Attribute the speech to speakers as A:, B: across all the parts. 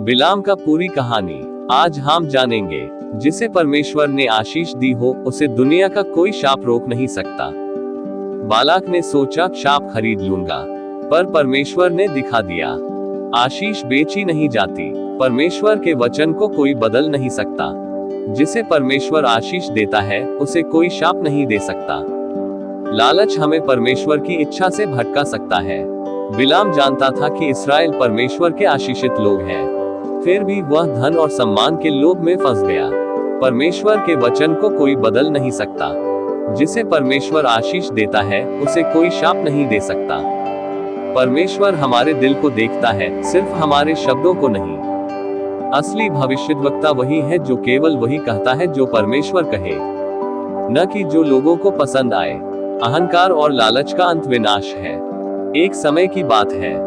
A: बिलाम का पूरी कहानी आज हम जानेंगे। जिसे परमेश्वर ने आशीष दी हो उसे दुनिया का कोई शाप रोक नहीं सकता। बालाक ने सोचा शाप खरीद लूंगा, पर परमेश्वर ने दिखा दिया आशीष बेची नहीं जाती। परमेश्वर के वचन को कोई बदल नहीं सकता। जिसे परमेश्वर आशीष देता है उसे कोई शाप नहीं दे सकता। लालच हमें परमेश्वर की इच्छा से भटका सकता है। बिलाम जानता था कि इस्राएल परमेश्वर के आशीषित लोग हैं, फिर भी वह धन और सम्मान के लोभ में फंस गया। परमेश्वर के वचन को कोई बदल नहीं सकता। जिसे परमेश्वर आशीष देता है उसे कोई शाप नहीं दे सकता। परमेश्वर हमारे दिल को देखता है, सिर्फ हमारे शब्दों को नहीं। असली भविष्यद्वक्ता वही है जो केवल वही कहता है जो परमेश्वर कहे, न कि जो लोगों को पसंद आए। अहंकार और लालच का अंत विनाश है। एक समय की बात है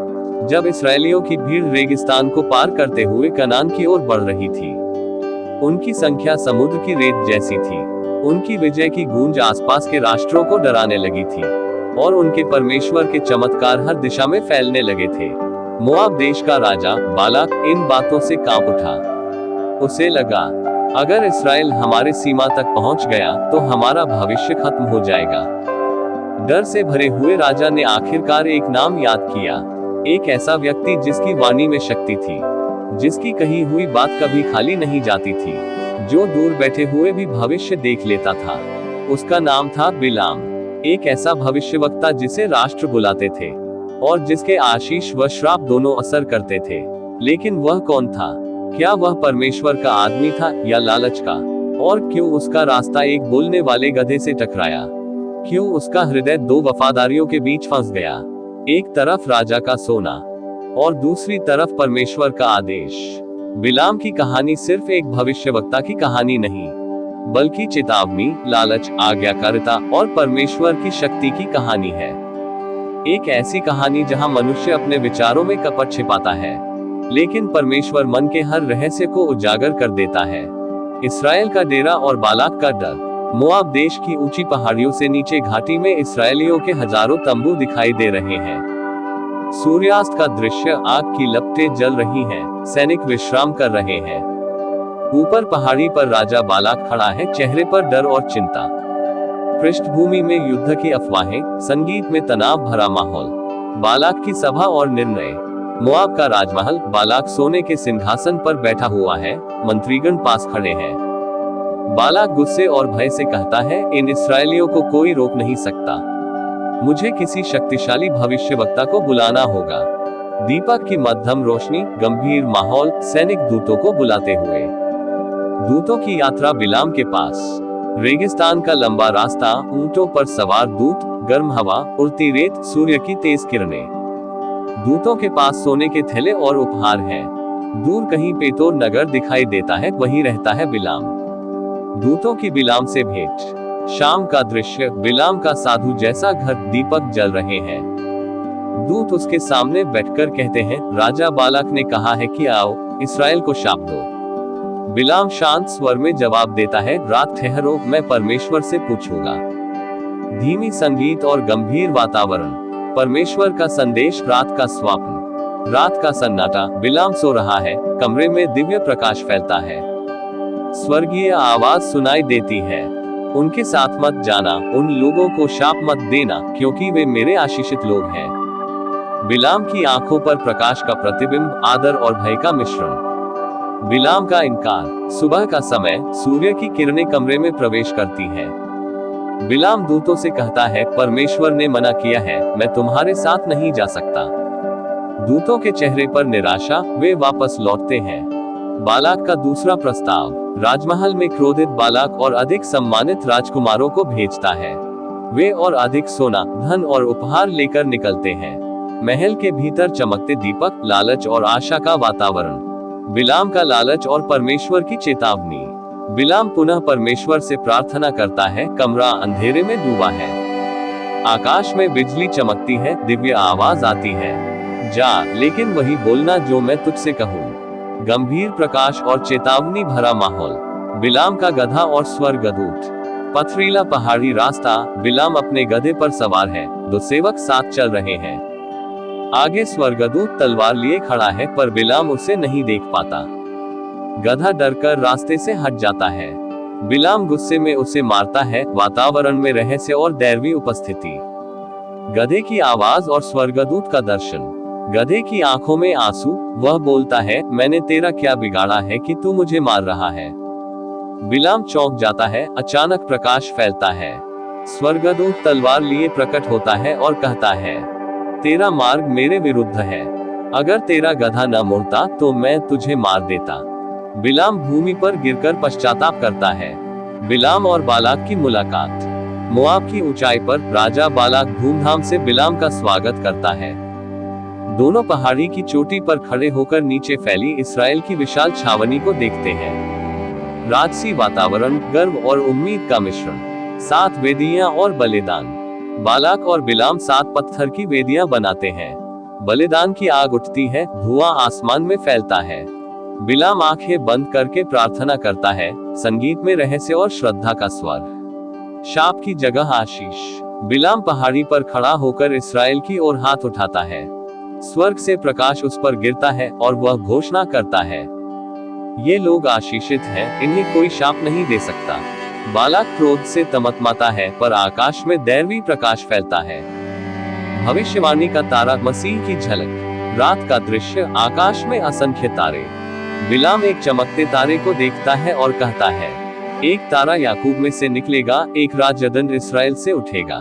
A: जब इस्राएलियों की भीड़ रेगिस्तान को पार करते हुए कनान की ओर बढ़ रही थी। उनकी संख्या समुद्र की रेत जैसी थी। उनकी विजय की गूंज आसपास के राष्ट्रों को डराने लगी थी और उनके परमेश्वर के चमत्कार हर दिशा में फैलने लगे थे। मोआब देश का राजा बालाक इन बातों से कांप उठा। उसे लगा, अगर इस्राएल हमारे सीमा तक पहुंच गया तो हमारा भविष्य खत्म हो जाएगा। डर से भरे हुए राजा ने आखिरकार एक नाम याद किया, एक ऐसा व्यक्ति जिसकी वाणी में शक्ति थी, जिसकी कही हुई बात कभी खाली नहीं जाती थी, जो दूर बैठे हुए भी भविष्य देख लेता था। उसका नाम था बिलाम, एक ऐसा भविष्यवक्ता जिसे राष्ट्र बुलाते थे और जिसके आशीष व श्राप दोनों असर करते थे। लेकिन वह कौन था? क्या वह परमेश्वर का आदमी था या लालच का? और क्यों उसका रास्ता एक बोलने वाले गधे से टकराया? क्यों उसका हृदय दो वफादारियों के बीच फंस गया? एक तरफ राजा का सोना और दूसरी तरफ परमेश्वर का आदेश। बिलाम की कहानी सिर्फ एक भविष्यवक्ता की कहानी नहीं, बल्कि चेतावनी, लालच, आज्ञाकारिता और परमेश्वर की शक्ति की कहानी है। एक ऐसी कहानी जहां मनुष्य अपने विचारों में कपट छिपाता है, लेकिन परमेश्वर मन के हर रहस्य को उजागर कर देता है। इस्राएल का डेरा और बालाक का डर। मोआब देश की ऊंची पहाड़ियों से नीचे घाटी में इस्राएलियों के हजारों तंबू दिखाई दे रहे हैं। सूर्यास्त का दृश्य, आग की लपटें जल रही हैं, सैनिक विश्राम कर रहे हैं। ऊपर पहाड़ी पर राजा बालाक खड़ा है, चेहरे पर डर और चिंता। पृष्ठभूमि में युद्ध की अफवाहें, संगीत में तनाव भरा माहौल। बालाक की सभा और निर्णय। मोआब का राजमहल, बालाक सोने के सिंहासन पर बैठा हुआ है, मंत्रीगण पास खड़े हैं। बालाक गुस्से और भय से कहता है, इन इस्राएलियों को कोई रोक नहीं सकता। मुझे किसी शक्तिशाली भविष्यवक्ता को बुलाना होगा। दीपक की मध्यम रोशनी, गंभीर माहौल, सैनिक दूतों को बुलाते हुए। दूतों की यात्रा बिलाम के पास। रेगिस्तान का लंबा रास्ता, ऊंटों पर सवार दूत, गर्म हवा, उड़ती रेत, सूर्य की तेज किरणें। दूतों के पास सोने के थैले और उपहार हैं। दूर कहीं पेतोर नगर दिखाई देता है, वहीं रहता है बिलाम। दूतों की बिलाम से भेंट। शाम का दृश्य, बिलाम का साधु जैसा घर, दीपक जल रहे हैं। दूत उसके सामने बैठकर कहते हैं, राजा बालाक ने कहा है कि आओ, इस्राएल को शाप दो। बिलाम शांत स्वर में जवाब देता है, रात ठहरो, मैं परमेश्वर से पूछूंगा। धीमी संगीत और गंभीर वातावरण। परमेश्वर का संदेश, रात का स्वप्न, रात का सन्नाटा। बिलाम सो रहा है, कमरे में दिव्य प्रकाश फैलता है। स्वर्गीय आवाज सुनाई देती है, उनके साथ मत जाना, उन लोगों को शाप मत देना, क्योंकि वे मेरे आशीषित लोग हैं। बिलाम की आंखों पर प्रकाश का प्रतिबिंब, आदर और भय का मिश्रण। बिलाम का इनकार। सुबह का समय, सूर्य की किरणें कमरे में प्रवेश करती हैं। बिलाम दूतों से कहता है, परमेश्वर ने मना किया है, मैं तुम्हारे साथ नहीं जा सकता। दूतों के चेहरे पर निराशा, वे वापस लौटते हैं। बालाक का दूसरा प्रस्ताव। राजमहल में क्रोधित बालाक और अधिक सम्मानित राजकुमारों को भेजता है। वे और अधिक सोना, धन और उपहार लेकर निकलते हैं। महल के भीतर चमकते दीपक, लालच और आशा का वातावरण। बिलाम का लालच और परमेश्वर की चेतावनी। बिलाम पुनः परमेश्वर से प्रार्थना करता है, कमरा अंधेरे में डूबा है। आकाश में बिजली चमकती है, दिव्य आवाज आती है, जा, लेकिन वही बोलना जो मैं तुझसे कहूँ। गंभीर प्रकाश और चेतावनी भरा माहौल। बिलाम का गधा और स्वर्गदूत। पथरीला पहाड़ी रास्ता, बिलाम अपने गधे पर सवार है, दो सेवक साथ चल रहे हैं। आगे स्वर्गदूत तलवार लिए खड़ा है, पर बिलाम उसे नहीं देख पाता। गधा डरकर रास्ते से हट जाता है। बिलाम गुस्से में उसे मारता है। वातावरण में रहस्य और दैवी उपस्थिति। गधे की आवाज और स्वर्गदूत का दर्शन। गधे की आंखों में आंसू। वह बोलता है, मैंने तेरा क्या बिगाड़ा है कि तू मुझे मार रहा है। बिलाम चौंक जाता है। अचानक प्रकाश फैलता है। स्वर्गदूत तलवार लिए प्रकट होता है और कहता है, तेरा मार्ग मेरे विरुद्ध है। अगर तेरा गधा न मुड़ता तो मैं तुझे मार देता। बिलाम भूमि पर गिरकर पश्चाताप करता है। बिलाम और बालाक की मुलाकात। मोआब की ऊंचाई पर राजा बालाक धूमधाम से बिलाम का स्वागत करता है। दोनों पहाड़ी की चोटी पर खड़े होकर नीचे फैली इस्राएल की विशाल छावनी को देखते हैं। राजसी वातावरण, गर्व और उम्मीद का मिश्रण। 7 वेदियां और बलिदान। बालाक और बिलाम 7 पत्थर की वेदियां बनाते हैं। बलिदान की आग उठती है, धुआं आसमान में फैलता है। बिलाम आंखें बंद करके प्रार्थना करता है। संगीत में रहस्य और श्रद्धा का स्वर। शाप की जगह आशीष। बिलाम पहाड़ी पर खड़ा होकर इस्राएल की ओर हाथ उठाता है। स्वर्ग से प्रकाश उस पर गिरता है और वह घोषणा करता है, ये लोग आशीषित हैं, इन्हें कोई शाप नहीं दे सकता। बालाक क्रोध से तमतमाता है, पर आकाश में दैवी प्रकाश फैलता है। भविष्यवाणी का तारा, मसीह की झलक। रात का दृश्य, आकाश में असंख्य तारे। बिलाम एक चमकते तारे को देखता है और कहता है, एक तारा याकूब में से निकलेगा, एक राजदंड इस्राएल से उठेगा।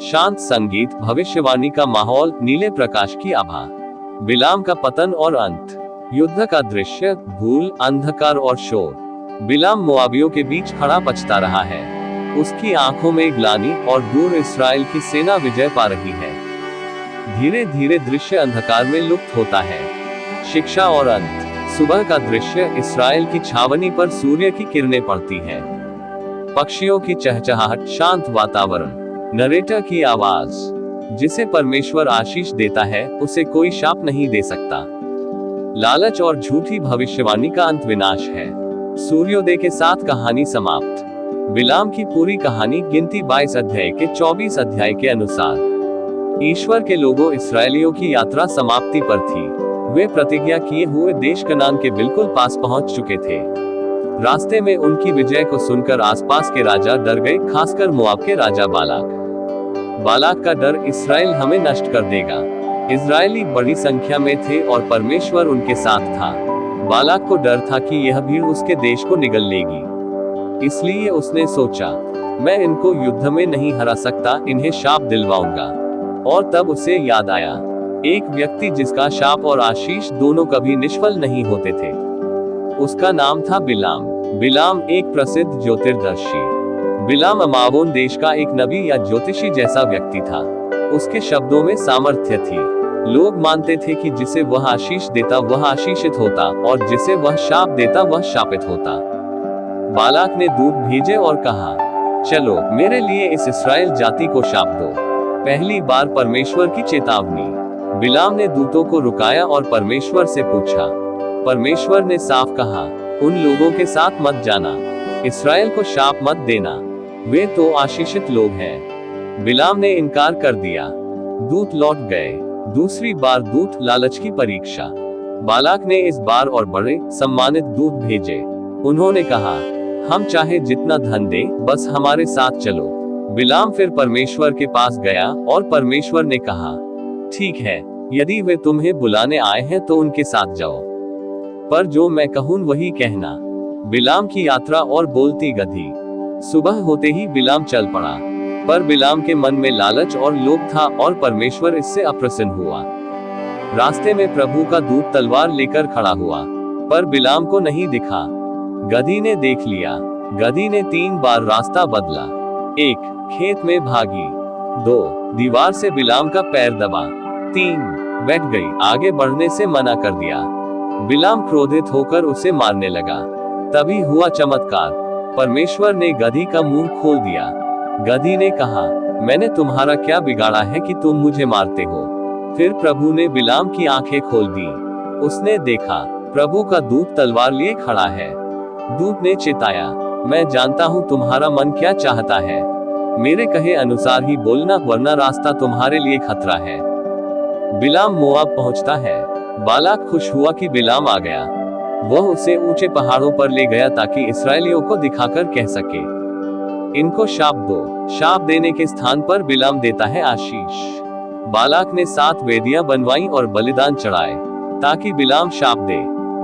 A: शांत संगीत, भविष्यवाणी का माहौल, नीले प्रकाश की आभा। बिलाम का पतन और अंत। युद्ध का दृश्य, धूल, अंधकार और शोर। बिलाम मोआबियों के बीच खड़ा पछता रहा है। उसकी आंखों में ग्लानि, और दूर इस्राएल की सेना विजय पा रही है। धीरे धीरे दृश्य अंधकार में लुप्त होता है। शिक्षा और अंत। सुबह का दृश्य, इस्राएल की छावनी पर सूर्य की किरणें पड़ती हैं। पक्षियों की चहचहाहट, शांत वातावरण। नरेटर की आवाज, जिसे परमेश्वर आशीष देता है, उसे कोई शाप नहीं दे सकता। लालच और झूठी भविष्यवाणी का अंत विनाश है। सूर्योदय के साथ कहानी समाप्त। बिलाम की पूरी कहानी, गिनती 22 अध्याय के 24 अध्याय के अनुसार। ईश्वर के लोगों, इस्राएलियों की यात्रा समाप्ति पर थी। वे प्रतिज्ञा किए हुए देश कनान के बिल्कुल पास पहुंच चुके थे। रास्ते में उनकी विजय को सुनकर आसपास के राजा डर गए, खासकर मोआब के राजा बालाक। बालाक का डर, इस्राएल हमें नष्ट कर देगा। इस्राएली बड़ी संख्या में थे और परमेश्वर उनके साथ था। बालाक को डर था कि यह भीड़ उसके देश को निगल लेगी। इसलिए उसने सोचा, मैं इनको युद्ध में नहीं हरा सकता, इन्हें शाप दिलवाऊंगा। और तब उसे याद आया, एक व्यक्ति जिसका शाप और आशीष दोनों कभी निष्फल नहीं होते थे। उसका नाम था बिलाम। बिलाम एक प्रसिद्ध ज्योतिर्दर्शी। बिलाम अमावोन देश का एक नबी या ज्योतिषी जैसा व्यक्ति था। उसके शब्दों में सामर्थ्य थी। लोग मानते थे कि जिसे वह आशीष देता वह आशीषित होता, और जिसे वह शाप देता वह शापित होता। बालाक ने दूत भेजे और कहा, चलो मेरे लिए इस इस्राएल जाति को शाप दो। पहली बार परमेश्वर की चेतावनी। बिलाम ने दूतों को रुकाया और परमेश्वर से पूछा। परमेश्वर ने साफ कहा, उन लोगों के साथ मत जाना, इस्राएल को शाप मत देना, वे तो आशीषित लोग हैं। बिलाम ने इनकार कर दिया। दूत लौट गए। दूसरी बार दूत, लालच की परीक्षा। बालाक ने इस बार और बड़े सम्मानित दूत भेजे। उन्होंने कहा, हम चाहे जितना धन दे, बस हमारे साथ चलो। बिलाम फिर परमेश्वर के पास गया और परमेश्वर ने कहा, ठीक है, यदि वे तुम्हें बुलाने आए हैं तो उनके साथ जाओ, पर जो मैं कहूं वही कहना। बिलाम की यात्रा और बोलती गधी। सुबह होते ही बिलाम चल पड़ा, पर बिलाम के मन में लालच और लोभ था और परमेश्वर इससे अप्रसन्न हुआ। रास्ते में प्रभु का दूत तलवार लेकर खड़ा हुआ, पर बिलाम को नहीं दिखा। गधी ने देख लिया। गधी ने 3 बार रास्ता बदला। 1, खेत में भागी। 2, दीवार से बिलाम का पैर दबा। 3, बैठ गई, आगे बढ़ने से मना कर दिया। बिलाम क्रोधित होकर उसे मारने लगा। तभी हुआ चमत्कार, परमेश्वर ने गधी का मुंह खोल दिया। गधी ने कहा, मैंने तुम्हारा क्या बिगाड़ा है कि तुम मुझे मारते हो? फिर प्रभु ने बिलाम की आंखें खोल दी। उसने देखा, प्रभु का दूत तलवार लिए खड़ा है। दूत ने चिताया, मैं जानता हूँ तुम्हारा मन क्या चाहता है। मेरे कहे अनुसार ही बोलना, वरना रास्ता तुम्हारे लिए खतरा है। बिलाम मोआब पहुंचता है। बालाक खुश हुआ कि बिलाम आ गया। वह उसे ऊंचे पहाड़ों पर ले गया ताकि इस्राएलियों को दिखाकर कह सके, इनको शाप दो। शाप देने के स्थान पर बिलाम देता है आशीष। बालाक ने 7 वेदियां बनवाई और बलिदान चढ़ाए ताकि बिलाम शाप दे।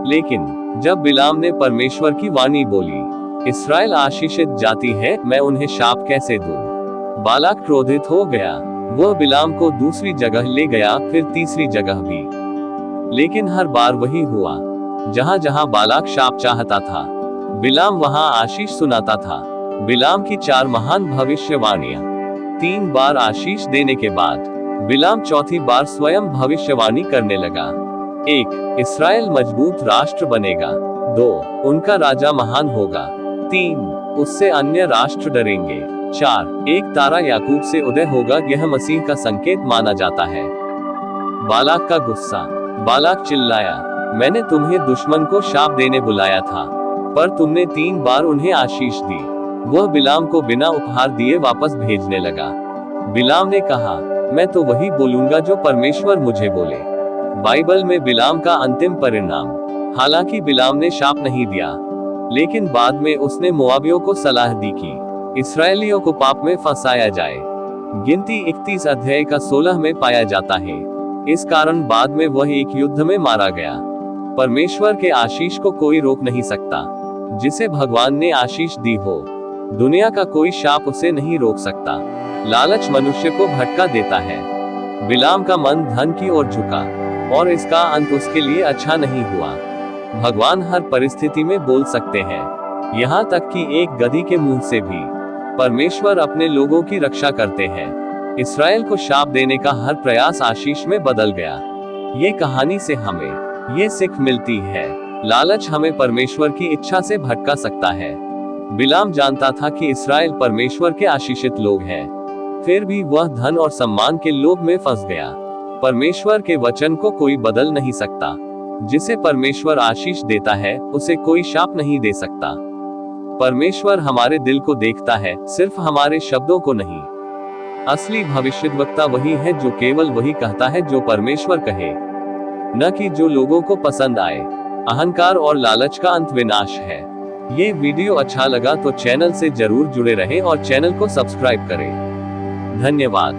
A: लेकिन जब बिलाम ने परमेश्वर की वाणी बोली, इस्राएल आशीषित जाति है, मैं उन्हें शाप कैसे दूं? बालाक क्रोधित हो गया। वह बिलाम को दूसरी जगह ले गया, फिर तीसरी जगह भी। लेकिन हर बार वही हुआ। जहां जहां बालाक शाप चाहता था, बिलाम वहां आशीष सुनाता था। बिलाम की 4 महान भविष्यवाणियां। 3 बार आशीष देने के बाद बिलाम चौथी बार स्वयं भविष्यवाणी करने लगा। 1. इस्राएल मजबूत राष्ट्र बनेगा। 2. उनका राजा महान होगा। 3. उससे अन्य राष्ट्र डरेंगे। 4. एक तारा याकूब से उदय होगा। यह मसीह का संकेत माना जाता है। बालाक का गुस्सा। बालाक चिल्लाया, मैंने तुम्हें दुश्मन को शाप देने बुलाया था, पर तुमने 3 बार उन्हें आशीष दी। वह बिलाम को बिना उपहार दिए वापस भेजने लगा। बिलाम ने कहा, मैं तो वही बोलूंगा जो परमेश्वर मुझे बोले। बाइबल में बिलाम का अंतिम परिणाम। हालांकि बिलाम ने शाप नहीं दिया, लेकिन बाद में उसने मोआबियों को सलाह दी कि इस्राएलियों को पाप में फंसाया जाए। गिनती 31 अध्याय का 16 में पाया जाता है। इस कारण बाद में वह एक युद्ध में मारा गया। परमेश्वर के आशीष को कोई रोक नहीं सकता। जिसे भगवान ने आशीष दी हो, दुनिया का कोई शाप उसे नहीं रोक सकता। लालच मनुष्य को भटका देता है। बिलाम का मन धन की ओर झुका और इसका अंत उसके लिए अच्छा नहीं हुआ। भगवान हर परिस्थिति में बोल सकते हैं, यहाँ तक कि एक गधी के मुंह से भी। परमेश्वर अपने लोगों की रक्षा करते हैं। इस्राएल को शाप देने का हर प्रयास आशीष में बदल गया। ये कहानी से हमें ये सीख मिलती है, लालच हमें परमेश्वर की इच्छा से भटका सकता है। बिलाम जानता था कि इस्राएल परमेश्वर के आशीषित लोग हैं, फिर भी वह धन और सम्मान के लोभ में फंस गया। परमेश्वर के वचन को कोई बदल नहीं सकता। जिसे परमेश्वर आशीष देता है, उसे कोई शाप नहीं दे सकता। परमेश्वर हमारे दिल को देखता है, सिर्फ हमारे शब्दों को नहीं। असली भविष्यद्वक्ता वही है जो केवल वही कहता है जो परमेश्वर कहे, न कि जो लोगों को पसंद आए। अहंकार और लालच का अंत विनाश है। ये वीडियो अच्छा लगा तो चैनल से जरूर जुड़े रहें और चैनल को सब्सक्राइब करें। धन्यवाद।